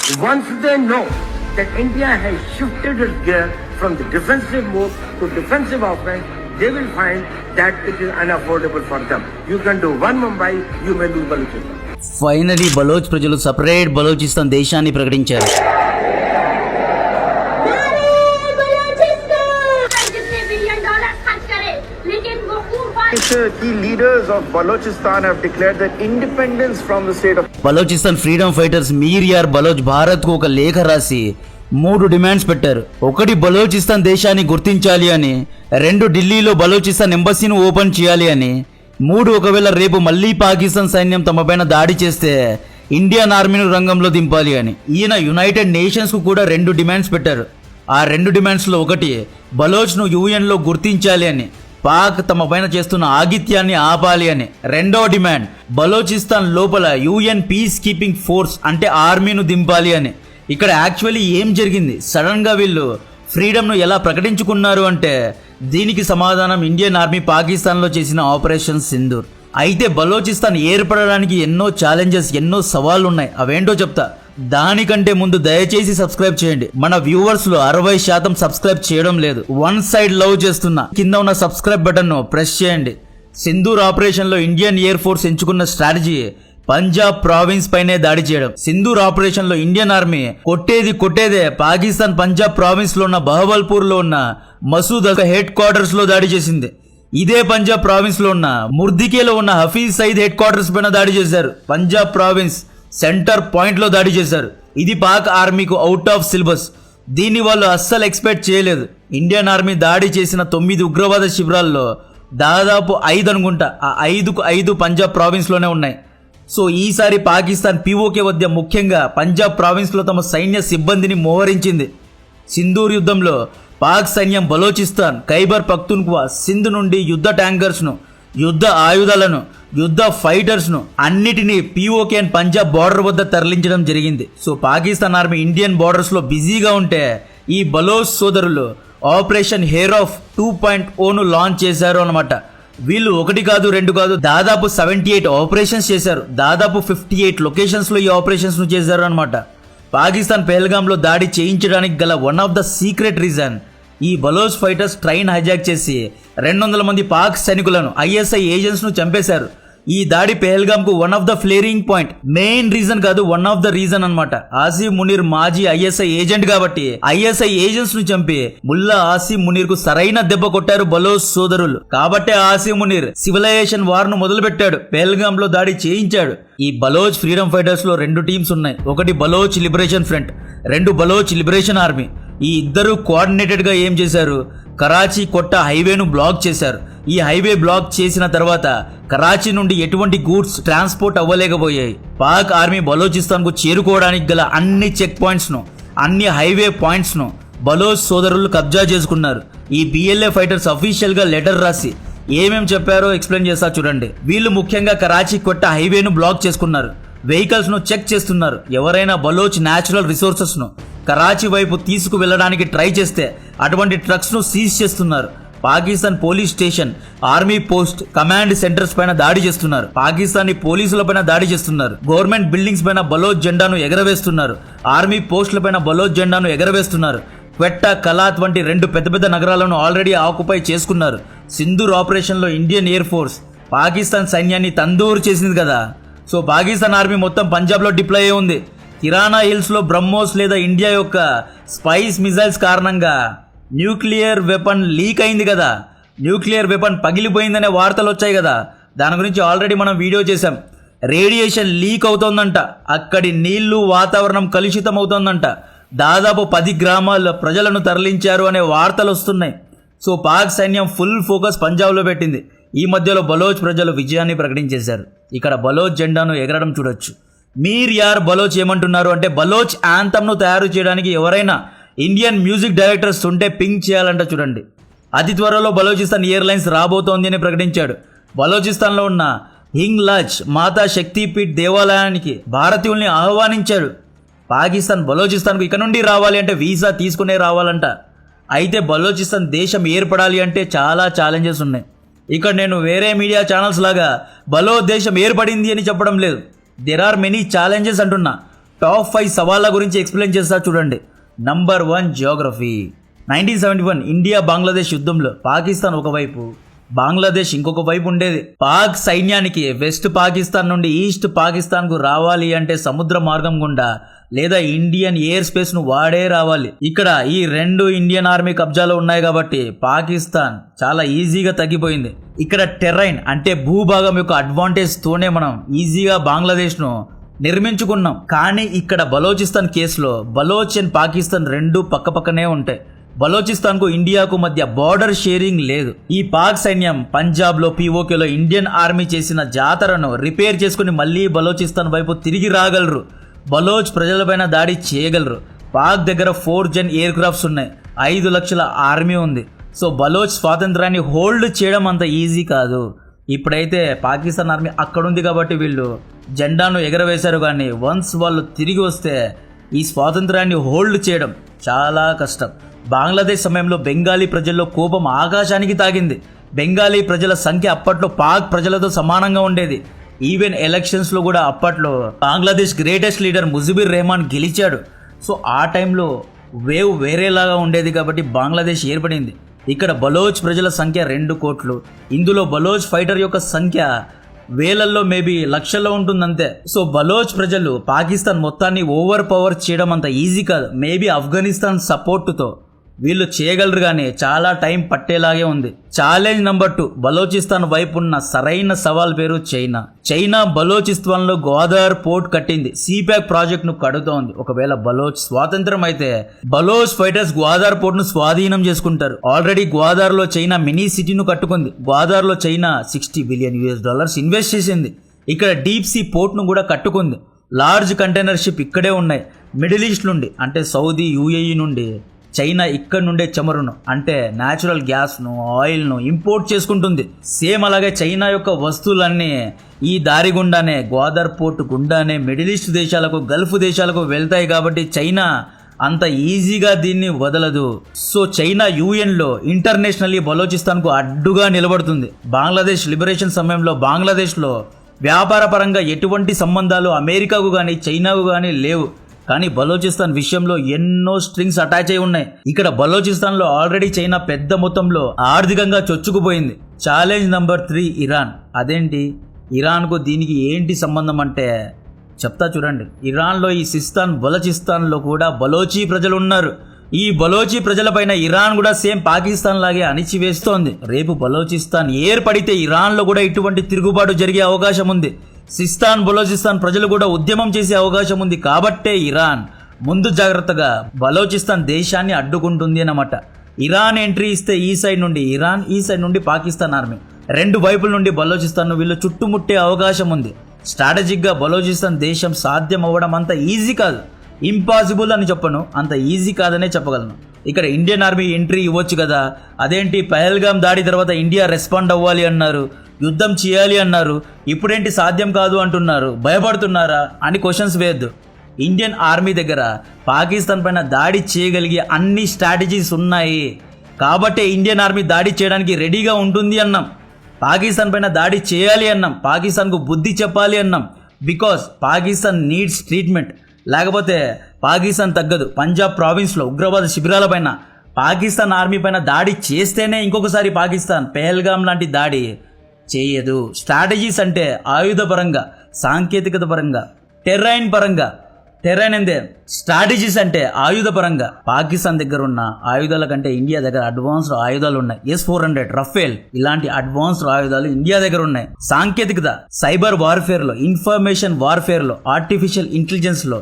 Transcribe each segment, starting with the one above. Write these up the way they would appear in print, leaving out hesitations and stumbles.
Once they know that India has shifted its gear from the defensive move to defensive offense, they will find that it is unaffordable for them. You can do one Mumbai, you may lose Balochistan. Finally Baloch ప్రజలు separate Balochistan దేశాన్ని ప్రకటించారు. Key leaders of Balochistan have declared their independence from the state of Balochistan freedom fighters Mir Yar Baloch Bharat కు ఒక లేఖ రాసి 3 demands పెట్టారు. 1 బలోచిస్తాన్ దేశాన్ని గుర్తించాలి అని, 2 ఢిల్లీలో బలోచిస్తాన్ ఎంబసీని ఓపెన్ చేయాలి అని, 3 ఒకవేళ రేపు మళ్ళీ పాకిస్తాన్ సైన్యం తమపైన దాడి చేస్తే ఇండియన్ ఆర్మీని రంగంలో దింపాలి అని. ఈయన యునైటెడ్ నేషన్స్ కు కూడా 2 డిమాండ్స్ పెట్టారు. ఆ 2 డిమాండ్స్ లో ఒకటి బలోచ్ ను యుఎన్ లో గుర్తించాలి అని, పాక్ తమ పైన చేస్తున్న ఆగిత్యాన్ని ఆపాలి అని. 2వ డిమాండ్ బలోచిస్తాన్ లోపల యుఎన్ పీస్ కీపింగ్ ఫోర్స్ అంటే ఆర్మీను దింపాలి అని. ఇక్కడ యాక్చువల్లీ ఏం జరిగింది, సడన్ గా వీళ్ళు ఫ్రీడమ్ ను ఎలా ప్రకటించుకున్నారు అంటే దీనికి సమాధానం ఇండియన్ ఆర్మీ పాకిస్తాన్ లో చేసిన ఆపరేషన్ సింధూర్. అయితే బలోచిస్తాన్ ఏర్పడడానికి ఎన్నో ఛాలెంజెస్, ఎన్నో సవాళ్లు ఉన్నాయి. అవేంటో చెప్తా. దానికంటే ముందు దయచేసి సబ్స్క్రైబ్ చేయండి. మన వ్యూవర్స్ లో 60% సబ్స్క్రైబ్ చేయడం లేదు. వన్ సైడ్ లవ్ చేస్తున్నా. కింద ఉన్న సబ్స్క్రైబ్ బటన్ ను ప్రెస్ చేయండి. సింధూర్ ఆపరేషన్ లో ఇండియన్ ఎయిర్ ఫోర్స్ ఎంచుకున్న స్ట్రాటజీ పంజాబ్ ప్రావిన్స్ పైనే దాడి చేయడం. సింధూర్ ఆపరేషన్ లో ఇండియన్ ఆర్మీ కొట్టేదే పాకిస్తాన్ పంజాబ్ ప్రావిన్స్ లో ఉన్న బహవల్పూర్ లో ఉన్న మసూద్ హెడ్ క్వార్టర్స్ లో దాడి చేసింది. ఇదే పంజాబ్ ప్రావిన్స్ లో ఉన్న ముర్దికేలో ఉన్న హఫీజ్ సయీద్ హెడ్ క్వార్టర్స్ పైన దాడి చేశారు. పంజాబ్ ప్రావిన్స్ సెంటర్ పాయింట్ లో దాడి చేశారు. ఇది పాక్ ఆర్మీకు అవుట్ ఆఫ్ సిలబస్. దీన్ని వాళ్ళు అస్సలు ఎక్స్పెక్ట్ చేయలేదు. ఇండియన్ ఆర్మీ దాడి చేసిన 9 ఉగ్రవాద శిబిరాల్లో దాదాపు 5 అనుకుంటా, ఆ 5కు 5 పంజాబ్ ప్రావిన్స్ లోనే ఉన్నాయి. సో ఈసారి పాకిస్తాన్ పీఓకే వద్ద ముఖ్యంగా పంజాబ్ ప్రావిన్స్ లో తమ సైన్య సిబ్బందిని మోహరించింది. సింధూర్ యుద్ధంలో పాక్ సైన్యం బలోచిస్తాన్, ఖైబర్ పఖ్తూన్ఖ్వా, సింధ్ నుండి యుద్ధ ట్యాంకర్స్ ను, యుద్ధ ఆయుధాలను, యుద్ధ ఫైటర్స్ ను అన్నిటినీ పీఓకే అండ్ పంజాబ్ బార్డర్ వద్ద తరలించడం జరిగింది. So Pakistan army Indian borders లో బిజీగా ఉంటే ఈ బలోచ్ సోదరులు ఆపరేషన్ హెయిర్ ఆఫ్ 2.0 ను లాంచ్ చేశారు అన్నమాట. వీళ్ళు 1 కాదు 2 కాదు దాదాపు 78 ఆపరేషన్స్ చేశారు. దాదాపు 58 లొకేషన్స్ లో ఈ ఆపరేషన్స్ ను చేశారు అనమాట. పాకిస్తాన్ పెహల్గామ్ లో దాడి చేయించడానికి గల one of the secret reason, ఈ బలోచ్ ఫైటర్స్ ట్రైన్ హైజాక్ చేసి 200 మంది పాక్ సైనికులను, ఐఎస్ఐ ఏజెంట్స్ ను చంపేశారు. ఈ దాడి పెహల్గామ్ కు one of the flaring point, main reason కాదు, వన్ ఆఫ్ ద రీజన్ అన్నమాట. ఆసిఫ్ మునీర్ మాజీ ఐఎస్ఐ ఏజెంట్ కాబట్టి ఐఎస్ఐ ఏజెంట్స్ ను చంపి ముల్లా ఆసిఫ్ మునీర్ కు సరైన దెబ్బ కొట్టారు బలోచ్ సోదరులు. కాబట్టే ఆసిఫ్ మునీర్ సివిలైజేషన్ వార్ ను మొదలు పెట్టాడు, పెహల్గామ్ లో దాడి చేయించాడు. ఈ బలోచ్ ఫ్రీడమ్ ఫైటర్స్ లో 2 టీమ్స్ ఉన్నాయి. ఒకటి Baloch liberation front, 2 Baloch liberation army. ఈ ఇద్దరు కోఆర్డినేటెడ్ గా ఏం చేశారు, కరాచీ కొట్ట హైవేను బ్లాక్ చేశారు. ఈ హైవే బ్లాక్ చేసిన తర్వాత కరాచీ నుండి ఎటువంటి గూడ్స్ ట్రాన్స్పోర్ట్ అవ్వలేకపోయాయి. పాక్ ఆర్మీ బలోచిస్తాన్ కు చేరుకోవడానికి గల అన్ని చెక్ పాయింట్స్ ను, అన్ని హైవే పాయింట్స్ ను బలోచ్ సోదరులు కబ్జా చేసుకున్నారు. ఈ బిఎల్ఏ ఫైటర్స్ అఫీషియల్ గా లెటర్ రాసి ఏమేం చెప్పారో ఎక్స్ప్లెయిన్ చేస్తా చూడండి. వీళ్ళు ముఖ్యంగా కరాచీ కొట్ట హైవేను బ్లాక్ చేసుకున్నారు. వెహికల్స్ ను చెక్ చేస్తున్నారు. ఎవరైనా బలోచ్ న్యాచురల్ రిసోర్సెస్ ను కరాచీ వైపు తీసుకు వెళ్ళడానికి ట్రై చేస్తే అటువంటి ట్రక్స్ ను సీజ్ చేస్తున్నారు. Pakistan police station, army post, command centres పైన దాడి చేస్తున్నారు. పాకిస్తానీ పోలీసుల పైన దాడి చేస్తున్నారు. గవర్నమెంట్ బిల్డింగ్స్ పైన బలోచ్ జెండాను ఎగరవేస్తున్నారు. ఆర్మీ పోస్టుల పైన బలోచ్ జెండాను ఎగరవేస్తున్నారు. క్వెట్టా, కలాత్ వంటి 2 పెద్ద నగరాలను ఆల్రెడీ ఆక్యుపై చేసుకున్నారు. సింధూర్ ఆపరేషన్ లో ఇండియన్ ఎయిర్ ఫోర్స్ పాకిస్తాన్ సైన్యాన్ని తందూరు చేసింది కదా. సో పాకిస్తాన్ ఆర్మీ మొత్తం పంజాబ్ లో డిప్లాయ్ అయి ఉంది. కిరానా హిల్స్ లో బ్రహ్మోస్ లేదా ఇండియా యొక్క స్పైస్ మిజైల్స్ కారణంగా న్యూక్లియర్ వెపన్ లీక్ అయింది కదా, న్యూక్లియర్ వెపన్ పగిలిపోయిందనే వార్తలు వచ్చాయి కదా. దాని గురించి ఆల్రెడీ మనం వీడియో చేశాం. రేడియేషన్ లీక్ అవుతోందంట, అక్కడి నీళ్లు, వాతావరణం కలుషితం అవుతోందంట. దాదాపు 10 గ్రామాల ప్రజలను తరలించారు అనే వార్తలు వస్తున్నాయి. సో పాక్ సైన్యం ఫుల్ ఫోకస్ పంజాబ్లో పెట్టింది. ఈ మధ్యలో బలోచ్ ప్రజలు విజయాన్ని ప్రకటించేశారు. ఇక్కడ బలోచ్ జెండాను ఎగరడం చూడొచ్చు. మీర్ యార్ బలోచ్ ఏమంటున్నారు అంటే, బలోచ్ యాంథమ్ ను తయారు చేయడానికి ఎవరైనా ఇండియన్ మ్యూజిక్ డైరెక్టర్స్ ఉంటే పింక్ చేయాలంట. చూడండి, అతి త్వరలో బలోచిస్తాన్ ఎయిర్లైన్స్ రాబోతోంది అని ప్రకటించాడు. బలోచిస్తాన్ లో ఉన్న హింగ్ లాజ్ మాతా శక్తిపీఠ్ దేవాలయానికి భారతీయుల్ని ఆహ్వానించాడు. పాకిస్తాన్ బలోచిస్తాన్ కు ఇక నుండి రావాలి అంటే వీసా తీసుకునే రావాలంట. అయితే బలోచిస్తాన్ దేశం ఏర్పడాలి అంటే చాలా ఛాలెంజెస్ ఉన్నాయి. ఇక్కడ నేను వేరే మీడియా ఛానల్స్ లాగా బలో దేశం ఏర్పడింది అని చెప్పడం లేదు. దెర్ ఆర్ మెనీ ఛాలెంజెస్ అంటున్నా. టాప్ 5 సవాళ్ళ గురించి ఎక్స్ప్లెయిన్ చేస్తా చూడండి. Number 1 Geography. 1971 ఇండియా బంగ్లాదేశ్ యుద్ధంలో పాకిస్తాన్ ఒకవైపు, బంగ్లాదేశ్ ఇంకొక వైపు ఉండేది. పాక్ సైన్యానికి వెస్ట్ పాకిస్తాన్ నుండి ఈస్ట్ పాకిస్తాన్ కు రావాలి అంటే సముద్ర మార్గం గుండా లేదా ఇండియన్ ఎయిర్ స్పేస్ ను వాడే రావాలి. ఇక్కడ ఈ 2 ఇండియన్ ఆర్మీ కబ్జాలో ఉన్నాయి కాబట్టి పాకిస్తాన్ చాలా ఈజీగా తగ్గిపోయింది. ఇక్కడ టెర్రైన్ అంటే భూభాగం యొక్క అడ్వాంటేజ్ తోనే మనం ఈజీగా బంగ్లాదేశ్ ను నిర్మించుకున్నాం. కానీ ఇక్కడ బలోచిస్తాన్ కేసులో బలోచ్ అండ్ పాకిస్తాన్ 2 పక్కపక్కనే ఉంటాయి. బలోచిస్తాన్ కు ఇండియాకు మధ్య బార్డర్ షేరింగ్ లేదు. ఈ పాక్ సైన్యం పంజాబ్ లో POKలో ఇండియన్ ఆర్మీ చేసిన జాతరను రిపేర్ చేసుకుని మళ్ళీ బలోచిస్తాన్ వైపు తిరిగి రాగలరు. బలోచ్ ప్రజలపైన దాడి చేయగలరు. పాక్ దగ్గర 4 జెన్ ఎయిర్ క్రాఫ్ట్స్ ఉన్నాయి. 5 లక్షల ఆర్మీ ఉంది. సో బలోచ్ స్వాతంత్రాన్ని హోల్డ్ చేయడం అంత ఈజీ కాదు. ఇప్పుడైతే పాకిస్తాన్ ఆర్మీ అక్కడుంది కాబట్టి వీళ్ళు జెండాను ఎగరవేశారు. కానీ వన్స్ వాళ్ళు తిరిగి వస్తే ఈ స్వాతంత్రాన్ని హోల్డ్ చేయడం చాలా కష్టం. బంగ్లాదేశ్ సమయంలో బెంగాలీ ప్రజల్లో కోపం ఆకాశానికి తాగింది. బెంగాలీ ప్రజల సంఖ్య అప్పట్లో పాక్ ప్రజలతో సమానంగా ఉండేది. ఈవెన్ ఎలక్షన్స్ లో కూడా అప్పట్లో బంగ్లాదేశ్ గ్రేటెస్ట్ లీడర్ ముజిబుర్ రెహమాన్ గెలిచాడు. సో ఆ టైంలో వేవ్ వేరేలాగా ఉండేది కాబట్టి బంగ్లాదేశ్ ఏర్పడింది. ఇక్కడ బలోచ్ ప్రజల సంఖ్య 2 కోట్లు. ఇందులో బలోచ్ ఫైటర్ యొక్క సంఖ్య వేలల్లో మేబీ లక్షల్లో ఉంటుందంతే. సో బలోచ్ ప్రజలు పాకిస్తాన్ మొత్తాన్ని ఓవర్ పవర్ చేయడం అంత ఈజీ కాదు. మేబీ ఆఫ్ఘనిస్తాన్ సపోర్టుతో వీళ్ళు చేయగలరు కానీ చాలా టైం పట్టేలాగే ఉంది. ఛాలెంజ్ నంబర్ 2 బలోచిస్తాన్ వైపు ఉన్న సరైన సవాల్ పేరు చైనా. చైనా బలోచిస్తాన్ లో గోదావర్ పోర్ట్ కట్టింది. సిపాక్ ప్రాజెక్ట్ ను కడుతోంది. ఒకవేళ బలోచ్ స్వాతంత్రం అయితే బలోచ్ ఫైటర్స్ గోదావర్ పోర్ట్ ను స్వాధీనం చేసుకుంటారు. ఆల్రెడీ గోదావర్ లో చైనా మినీ సిటీను కట్టుకుంది. గోదావర్ లో చైనా $60 బిలియన్ ఇన్వెస్ట్ చేసింది. ఇక్కడ డీప్ సీ పోర్ట్ ను కూడా కట్టుకుంది. లార్జ్ కంటైనర్ షిప్ ఇక్కడే ఉన్నాయి. మిడిల్ ఈస్ట్ నుండి అంటే సౌదీ UAE నుండి చైనా ఇక్కడ నుండే చమురును అంటే న్యాచురల్ గ్యాస్ను ఆయిల్ను ఇంపోర్ట్ చేసుకుంటుంది. సేమ్ అలాగే చైనా యొక్క వస్తువులన్నీ ఈ దారి గుండానే గోదావర్ పోర్ట్ గుండానే మిడిల్ ఈస్ట్ దేశాలకు గల్ఫ్ దేశాలకు వెళ్తాయి. కాబట్టి చైనా అంత ఈజీగా దీన్ని వదలదు. సో చైనా UN లో ఇంటర్నేషనల్లీ బలోచిస్తాన్కు అడ్డుగా నిలబడుతుంది. బంగ్లాదేశ్ లిబరేషన్ సమయంలో బంగ్లాదేశ్లో వ్యాపార పరంగా ఎటువంటి సంబంధాలు అమెరికాకు కానీ చైనాకు కానీ లేవు. కానీ బలోచిస్తాన్ విషయంలో ఎన్నో స్ట్రింగ్స్ అటాచ్ అయి ఉన్నాయి. ఇక్కడ బలోచిస్తాన్ లో ఆల్రెడీ చైనా పెద్ద మొత్తంలో ఆర్థికంగా చొచ్చుకుపోయింది. Challenge number 3 Iran. అదేంటి ఇరాన్ కు దీనికి ఏంటి సంబంధం అంటే చెప్తా చూడండి. ఇరాన్ లో ఈ సిస్తాన్ బలోచిస్తాన్ లో కూడా బలోచి ప్రజలు ఉన్నారు. ఈ బలోచి ప్రజలపైన ఇరాన్ కూడా సేమ్ పాకిస్తాన్ లాగే అణిచివేస్తోంది. రేపు బలోచిస్తాన్ ఏర్పడితే ఇరాన్ లో కూడా ఇటువంటి తిరుగుబాటు జరిగే అవకాశం ఉంది. సిస్తాన్ బలోచిస్తాన్ ప్రజలు కూడా ఉద్యమం చేసే అవకాశం ఉంది. కాబట్టే ఇరాన్ ముందు జాగ్రత్తగా బలోచిస్తాన్ దేశాన్ని అడ్డుకుంటుంది అన్నమాట. ఇరాన్ ఎంట్రీ ఇస్తే ఈ సైడ్ నుండి ఇరాన్, ఈ సైడ్ నుండి పాకిస్తాన్ ఆర్మీ 2 వైపుల నుండి బలోచిస్తాన్ వీళ్ళు చుట్టుముట్టే అవకాశం ఉంది. స్ట్రాటజిక్ గా బలోచిస్తాన్ దేశం సాధ్యం అవ్వడం అంత ఈజీ కాదు. ఇంపాసిబుల్ అని చెప్పను, అంత ఈజీ కాదనే చెప్పగలను. ఇక్కడ ఇండియన్ ఆర్మీ ఎంట్రీ ఇవ్వచ్చు కదా. అదేంటి పహల్గామ్ దాడి తర్వాత ఇండియా రెస్పాండ్ అవ్వాలి అన్నారు, యుద్ధం చేయాలి అన్నారు, ఇప్పుడేంటి సాధ్యం కాదు అంటున్నారు, భయపడుతున్నారా అని క్వశ్చన్స్ వేయద్దు. ఇండియన్ ఆర్మీ దగ్గర పాకిస్తాన్ పైన దాడి చేయగలిగే అన్ని స్ట్రాటజీస్ ఉన్నాయి. కాబట్టే ఇండియన్ ఆర్మీ దాడి చేయడానికి రెడీగా ఉంటుంది అన్నాం. పాకిస్తాన్ పైన దాడి చేయాలి అన్నాం. పాకిస్తాన్కు బుద్ధి చెప్పాలి అన్నాం. Because Pakistan needs treatment. లేకపోతే పాకిస్తాన్ తగ్గదు. పంజాబ్ ప్రావిన్స్లో ఉగ్రవాద శిబిరాల పైన పాకిస్తాన్ ఆర్మీ పైన దాడి చేస్తేనే ఇంకొకసారి పాకిస్తాన్ పెహల్గామ్ లాంటి దాడి చేయదు. స్ట్రాటజీస్ అంటే ఆయుధ పరంగా, సాంకేతికత పరంగా, టెర్రైన్ పరంగా. టెర్రైన్ అంటే స్ట్రాటజీస్ అంటే ఆయుధ పరంగా. పాకిస్తాన్ దగ్గర ఉన్న ఆయుధాల కంటే ఇండియా దగ్గర అడ్వాన్స్డ్ ఆయుధాలు ఉన్నాయి. S-400, రఫేల్ ఇలాంటి అడ్వాన్స్డ్ ఆయుధాలు ఇండియా దగ్గర ఉన్నాయి. సాంకేతికత సైబర్ వార్ఫేర్ లో, ఇన్ఫర్మేషన్ వార్ఫేర్ లో, ఆర్టిఫిషియల్ ఇంటెలిజెన్స్ లో,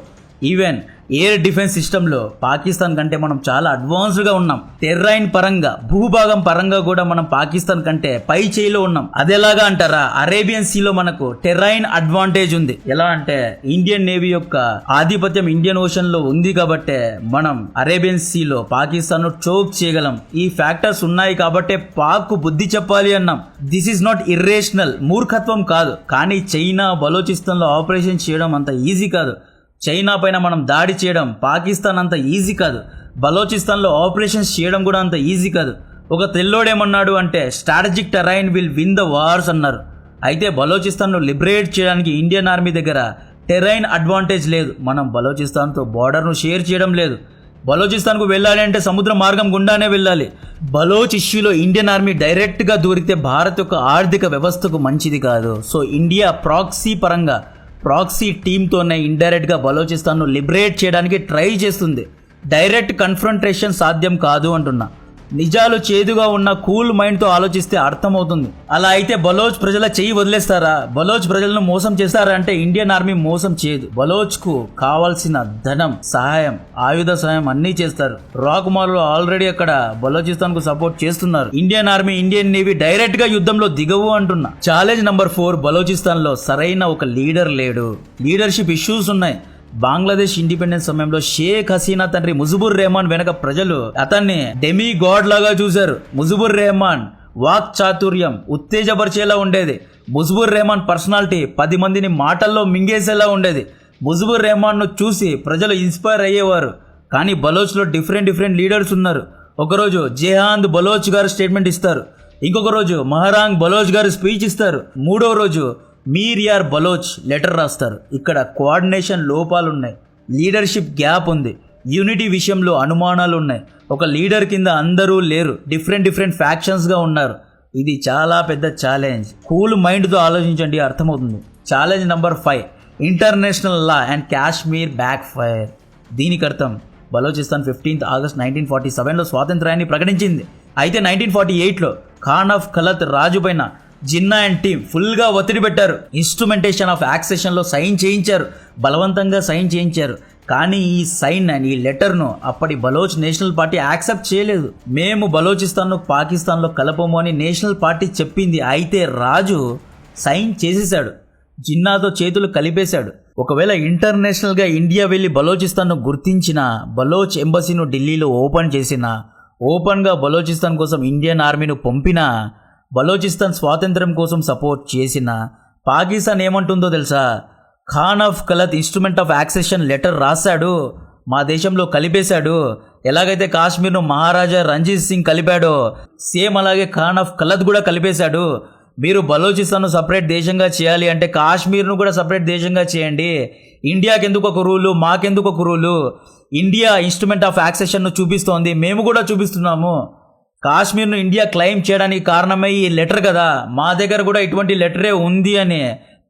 ఈవెన్ ఎయిర్ డిఫెన్స్ సిస్టమ్ లో పాకిస్తాన్ కంటే మనం చాలా అడ్వాన్స్డ్ గా ఉన్నాం. టెర్రైన్ పరంగా, భూభాగం పరంగా కూడా మనం పాకిస్తాన్ కంటే పై చేయిలో ఉన్నాం. అదేలాగా అంటారా, అరేబియన్ సీలో మనకు టెర్రైన్ అడ్వాంటేజ్ ఉంది. ఎలా అంటే ఇండియన్ నేవీ యొక్క ఆధిపత్యం ఇండియన్ ఓషన్ లో ఉంది కాబట్టే మనం అరేబియన్ సీలో పాకిస్తాన్ ను చోక్ చేయగలం. ఈ ఫ్యాక్టర్స్ ఉన్నాయి కాబట్టే పాక్ కు బుద్ధి చెప్పాలి అన్నాం. దిస్ ఈస్ నాట్ ఇర్రేషనల్, మూర్ఖత్వం కాదు. కానీ చైనా బలోచిస్తాన్ లో ఆపరేషన్ చేయడం అంత ఈజీ కాదు. చైనా పైన మనం దాడి చేయడం పాకిస్తాన్ అంత ఈజీ కాదు. బలోచిస్తాన్లో ఆపరేషన్స్ చేయడం కూడా అంత ఈజీ కాదు. ఒక తెల్లోడేమన్నాడు అంటే strategic terrain will win the wars అన్నారు. అయితే బలోచిస్తాన్ను లిబరేట్ చేయడానికి ఇండియన్ ఆర్మీ దగ్గర టెరైన్ అడ్వాంటేజ్ లేదు. మనం బలోచిస్తాన్తో బార్డర్ను షేర్ చేయడం లేదు. బలోచిస్తాన్కు వెళ్ళాలి అంటే సముద్ర మార్గం గుండానే వెళ్ళాలి. బలోచ్ ఇష్యూలో ఇండియన్ ఆర్మీ డైరెక్ట్గా దూరితే భారత్ యొక్క ఆర్థిక వ్యవస్థకు మంచిది కాదు. సో ఇండియా ప్రాక్సీ టీంతోనే ఇండైరెక్ట్గా బలోచిస్తాన్ను లిబరేట్ చేయడానికి ట్రై చేస్తుంది. డైరెక్ట్ కన్ఫ్రంటేషన్ సాధ్యం కాదు అంటున్నా. నిజాలు చేదుగా ఉన్న కూల్ మైండ్తో ఆలోచిస్తే అర్థమవుతుంది. అలా అయితే బలోచ్ ప్రజల చెయ్యి వదిలేస్తారా? బలోచ్ ప్రజలను మోసం చేస్తారా అంటే ఇండియన్ ఆర్మీ మోసం చేయదు. బలోచ్కు కావాల్సిన ధనం, సహాయం, ఆయుధ సహాయం అన్నీ చేస్తారు. రాకుమారులు ఆల్రెడీ అక్కడ బలోచిస్తాన్కు సపోర్ట్ చేస్తున్నారు. Indian army, Indian navy direct గా యుద్ధంలో దిగవు అంటున్నా. ఛాలెంజ్ నంబర్ 4, బలోచిస్తాన్లో సరైన ఒక లీడర్ లేడు. లీడర్షిప్ ఇష్యూస్ ఉన్నాయి. బంగ్లాదేశ్ ఇండిపెండెన్స్ సమయంలో షేక్ హసీనా తండ్రి ముజిబుర్ రెహమాన్ వెనక ప్రజలు అతన్ని డెమీ గాడ్ లాగా చూశారు. ముజిబుర్ రెహమాన్ వాక్ చాతుర్యం ఉత్తేజపరిచేలా ఉండేది. ముజిబుర్ రెహమాన్ పర్సనాలిటీ 10 మందిని మాటల్లో మింగేసేలా ఉండేది. ముజిబుర్ రెహమాన్ను చూసి ప్రజలు ఇన్స్పైర్ అయ్యేవారు. కానీ బలోచ్లో డిఫరెంట్ లీడర్స్ ఉన్నారు. ఒకరోజు జెహాంద్ బలోచ్ గారు స్టేట్మెంట్ ఇస్తారు. ఇంకొక రోజు మహరాంగ్ బలోచ్ గారు స్పీచ్ ఇస్తారు. మూడవ రోజు మీర్ యార్ బలోచ్ లెటర్ రాస్తారు. ఇక్కడ కోఆర్డినేషన్ లోపాలున్నాయి. లీడర్షిప్ గ్యాప్ ఉంది. యూనిటీ విషయంలో అనుమానాలు ఉన్నాయి. ఒక లీడర్ కింద అందరూ లేరు. డిఫరెంట్ ఫ్యాక్షన్స్గా ఉన్నారు. ఇది చాలా పెద్ద ఛాలెంజ్. కూల్ మైండ్తో ఆలోచించండి, అర్థమవుతుంది. Challenge number 5, international law and Kashmir back fire. దీనికి అర్థం బలోచిస్తాన్ 15 ఆగస్ట్ 1947లో స్వాతంత్ర్యాన్ని ప్రకటించింది. అయితే 1948లో ఖాన్ ఆఫ్ ఖలత్ రాజు పైన జిన్నా అండ్ టీమ్ ఫుల్గా ఒత్తిడి పెట్టారు. ఇన్స్ట్రుమెంటేషన్ ఆఫ్ యాక్సెషన్లో సైన్ చేయించారు. బలవంతంగా సైన్ చేయించారు. కానీ ఈ సైన్ అండ్ ఈ లెటర్ను అప్పటి బలోచ్ నేషనల్ పార్టీ యాక్సెప్ట్ చేయలేదు. మేము బలోచిస్తాన్ను పాకిస్తాన్లో కలపము అని నేషనల్ పార్టీ చెప్పింది. అయితే రాజు సైన్ చేసేశాడు. జిన్నాతో చేతులు కలిపేశాడు. ఒకవేళ ఇంటర్నేషనల్గా ఇండియా వెళ్ళి బలోచిస్తాన్ను గుర్తించిన, బలోచ్ ఎంబసీను ఢిల్లీలో ఓపెన్ చేసిన, ఓపెన్గా బలోచిస్తాన్ కోసం ఇండియన్ ఆర్మీను పంపిన, బలోచిస్తాన్ స్వాతంత్ర్యం కోసం సపోర్ట్ చేసిన, పాకిస్తాన్ ఏమంటుందో తెలుసా? Khan of Kalat instrument of accession letter రాశాడు, మా దేశంలో కలిపేశాడు. ఎలాగైతే కాశ్మీర్ను మహారాజా రంజిత్ సింగ్ కలిపాడో సేమ్ అలాగే ఖాన్ ఆఫ్ ఖలత్ కూడా కలిపేశాడు. మీరు బలోచిస్తాన్ను సపరేట్ దేశంగా చేయాలి అంటే కాశ్మీర్ను కూడా సపరేట్ దేశంగా చేయండి. ఇండియాకి ఎందుకు ఒక రూలు, మాకెందుకు ఒక రూలు? ఇండియా ఇన్స్ట్రుమెంట్ ఆఫ్ యాక్సెషన్ను చూపిస్తోంది, మేము కూడా చూపిస్తున్నాము. కాశ్మీర్ను ఇండియా క్లెయిమ్ చేయడానికి కారణమే ఈ లెటర్ కదా. మా దగ్గర కూడా ఇటువంటి లెటరే ఉంది అని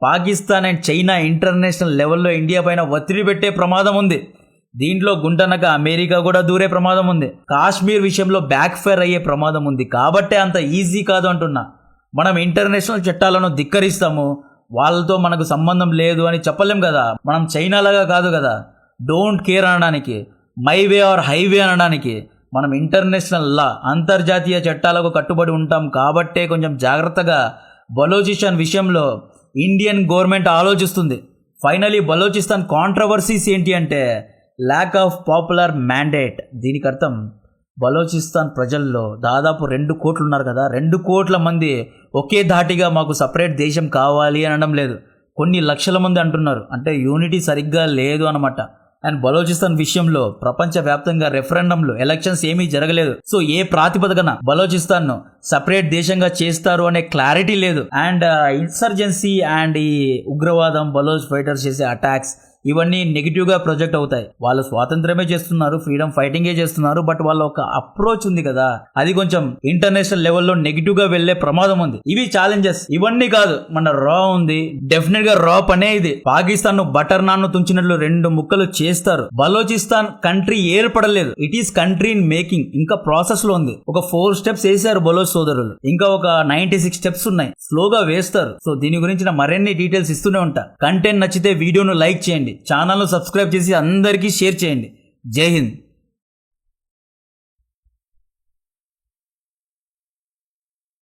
పాకిస్తాన్ అండ్ చైనా ఇంటర్నేషనల్ లెవెల్లో ఇండియా పైన ఒత్తిడి పెట్టే ప్రమాదం ఉంది. దీంట్లో గుంటనక అమెరికా కూడా దూరే ప్రమాదం ఉంది. కాశ్మీర్ విషయంలో బ్యాక్ ఫైర్ అయ్యే ప్రమాదం ఉంది. కాబట్టే అంత ఈజీ కాదు అంటున్నా. మనం ఇంటర్నేషనల్ చట్టాలను ధిక్కరిస్తాము, వాళ్ళతో మనకు సంబంధం లేదు అని చెప్పలేం కదా. మనం చైనాలాగా కాదు కదా, డోంట్ కేర్ అనడానికి, మై వే ఆర్ హైవే అనడానికి. మనం ఇంటర్నేషనల్ లా, అంతర్జాతీయ చట్టాలకు కట్టుబడి ఉంటాం. కాబట్టే కొంచెం జాగ్రత్తగా బలోచిస్తాన్ విషయంలో ఇండియన్ గవర్నమెంట్ ఆలోచిస్తుంది. ఫైనలీ బలోచిస్తాన్ కాంట్రవర్సీస్ ఏంటి అంటే ల్యాక్ ఆఫ్ పాపులర్ మ్యాండేట్. దీనికి అర్థం బలోచిస్తాన్ ప్రజల్లో దాదాపు 2 కోట్లు ఉన్నారు కదా, 2 కోట్ల మంది ఒకే ధాటిగా మాకు సపరేట్ దేశం కావాలి అనడం లేదు. కొన్ని లక్షల మంది అంటున్నారు. అంటే యూనిటీ సరిగ్గా లేదు అన్నమాట. అండ్ బలోచిస్తాన్ విషయంలో ప్రపంచవ్యాప్తంగా రెఫరెండంలు, ఎలక్షన్స్ ఏమీ జరగలేదు. సో ఏ ప్రాతిపదికన బలోచిస్తాన్ను సపరేట్ దేశంగా చేస్తారు అనే క్లారిటీ లేదు. అండ్ ఇన్సర్జెన్సీ అండ్ ఈ ఉగ్రవాదం, బలోచ్ ఫైటర్స్ చేసే అటాక్స్ ఇవన్నీ నెగిటివ్గా ప్రొజెక్ట్ అవుతాయి. వాళ్ళు స్వాతంత్రమే చేస్తున్నారు, ఫ్రీడమ్ ఫైటింగే చేస్తున్నారు. బట్ వాళ్ళ ఒక అప్రోచ్ ఉంది కదా, అది కొంచెం ఇంటర్నేషనల్ లెవెల్లో నెగిటివ్గా వెళ్లే ప్రమాదం ఉంది. ఇవి ఛాలెంజెస్. ఇవన్నీ కాదు, మన రా ఉంది. డెఫినెట్ గా రా పనే ఇది. పాకిస్తాన్ ను బటర్ నాన్ ను తుంచినట్లు 2 ముక్కలు చేస్తారు. బలోచిస్తాన్ కంట్రీ ఏర్పడలేదు, it is country in making. ఇంకా ప్రాసెస్ లో ఉంది. ఒక 4 స్టెప్స్ వేశారు బలోచ్ సోదరులు, ఇంకా ఒక 96 స్టెప్స్ ఉన్నాయి, స్లోగా వేస్తారు. సో దీని గురించిన మరిన్ని డీటెయిల్స్ ఇస్తూనే ఉంటా. కంటెంట్ నచ్చితే వీడియోను లైక్ చేయండి, ఛానల్ను సబ్స్క్రైబ్ చేసి అందరికీ షేర్ చేయండి. జై హింద్.